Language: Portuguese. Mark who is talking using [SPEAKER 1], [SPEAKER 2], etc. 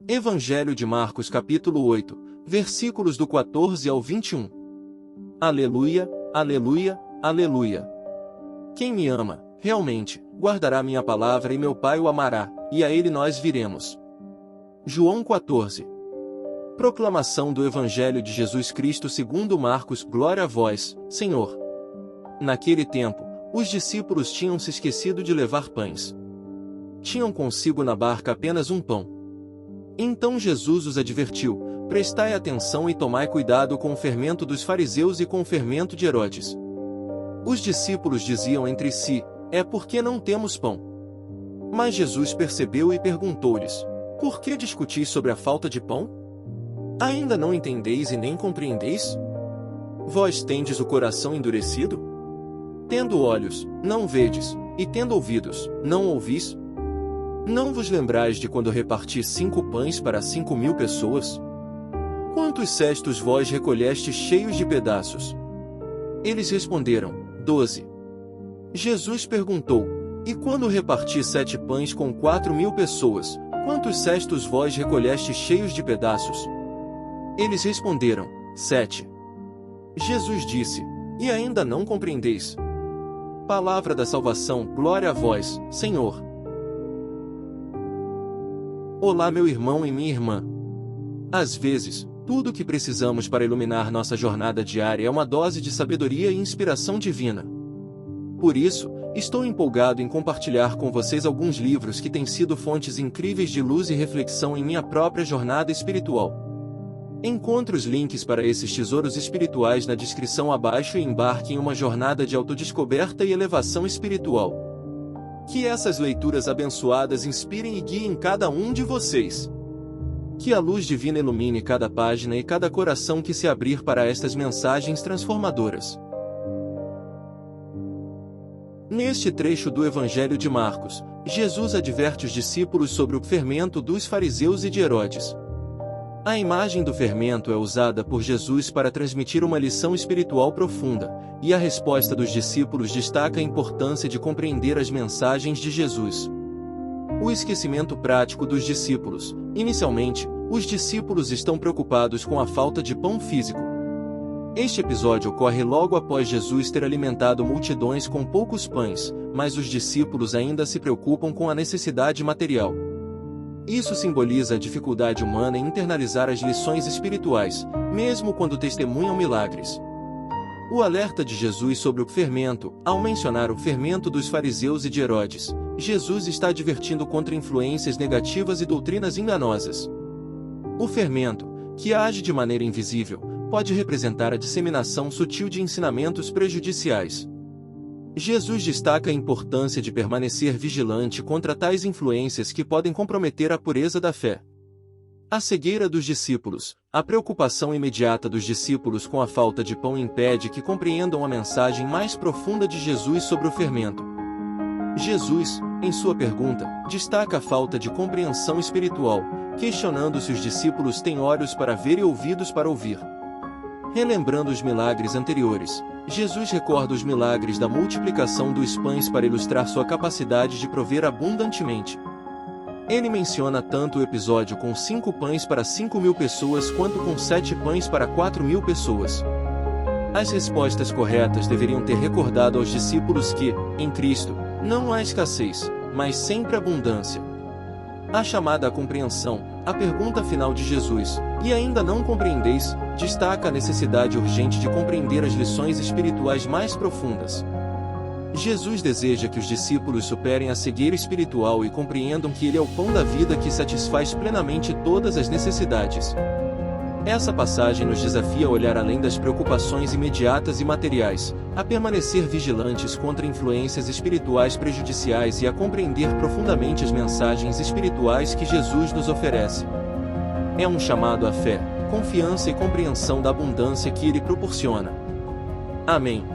[SPEAKER 1] Evangelho de Marcos capítulo 8, versículos do 14 ao 21. Aleluia, aleluia, aleluia. Quem me ama, realmente, guardará minha palavra e meu Pai o amará, e a ele nós viremos. João 14. Proclamação do Evangelho de Jesus Cristo segundo Marcos. Glória a vós, Senhor. Naquele tempo, os discípulos tinham se esquecido de levar pães. Tinham consigo na barca apenas um pão. Então Jesus os advertiu: prestai atenção e tomai cuidado com o fermento dos fariseus e com o fermento de Herodes. Os discípulos diziam entre si: é porque não temos pão. Mas Jesus percebeu e perguntou-lhes: por que discutis sobre a falta de pão? Ainda não entendeis e nem compreendeis? Vós tendes o coração endurecido? Tendo olhos, não vedes, e tendo ouvidos, não ouvis? Não vos lembrais de quando reparti 5 pães para 5.000 pessoas? Quantos cestos vós recolhestes cheios de pedaços? Eles responderam: 12. Jesus perguntou: e quando reparti 7 pães com 4.000 pessoas, quantos cestos vós recolhestes cheios de pedaços? Eles responderam: 7. Jesus disse: e ainda não compreendeis? Palavra da salvação. Glória a vós, Senhor. Olá, meu irmão e minha irmã. Às vezes, tudo o que precisamos para iluminar nossa jornada diária é uma dose de sabedoria e inspiração divina. Por isso, estou empolgado em compartilhar com vocês alguns livros que têm sido fontes incríveis de luz e reflexão em minha própria jornada espiritual. Encontre os links para esses tesouros espirituais na descrição abaixo e embarque em uma jornada de autodescoberta e elevação espiritual. Que essas leituras abençoadas inspirem e guiem cada um de vocês. Que a luz divina ilumine cada página e cada coração que se abrir para estas mensagens transformadoras. Neste trecho do Evangelho de Marcos, Jesus adverte os discípulos sobre o fermento dos fariseus e de Herodes. A imagem do fermento é usada por Jesus para transmitir uma lição espiritual profunda, e a resposta dos discípulos destaca a importância de compreender as mensagens de Jesus. O esquecimento prático dos discípulos. Inicialmente, os discípulos estão preocupados com a falta de pão físico. Este episódio ocorre logo após Jesus ter alimentado multidões com poucos pães, mas os discípulos ainda se preocupam com a necessidade material. Isso simboliza a dificuldade humana em internalizar as lições espirituais, mesmo quando testemunham milagres. O alerta de Jesus sobre o fermento. Ao mencionar o fermento dos fariseus e de Herodes, Jesus está advertindo contra influências negativas e doutrinas enganosas. O fermento, que age de maneira invisível, pode representar a disseminação sutil de ensinamentos prejudiciais. Jesus destaca a importância de permanecer vigilante contra tais influências que podem comprometer a pureza da fé. A cegueira dos discípulos. A preocupação imediata dos discípulos com a falta de pão impede que compreendam a mensagem mais profunda de Jesus sobre o fermento. Jesus, em sua pergunta, destaca a falta de compreensão espiritual, questionando se os discípulos têm olhos para ver e ouvidos para ouvir. Relembrando os milagres anteriores, Jesus recorda os milagres da multiplicação dos pães para ilustrar sua capacidade de prover abundantemente. Ele menciona tanto o episódio com 5 pães para 5.000 pessoas quanto com 7 pães para 4.000 pessoas. As respostas corretas deveriam ter recordado aos discípulos que, em Cristo, não há escassez, mas sempre abundância. A chamada à compreensão. A pergunta final de Jesus: e ainda não compreendeis? Destaca a necessidade urgente de compreender as lições espirituais mais profundas. Jesus deseja que os discípulos superem a cegueira espiritual e compreendam que Ele é o pão da vida que satisfaz plenamente todas as necessidades. Essa passagem nos desafia a olhar além das preocupações imediatas e materiais, a permanecer vigilantes contra influências espirituais prejudiciais e a compreender profundamente as mensagens espirituais que Jesus nos oferece. É um chamado à fé, confiança e compreensão da abundância que Ele proporciona. Amém.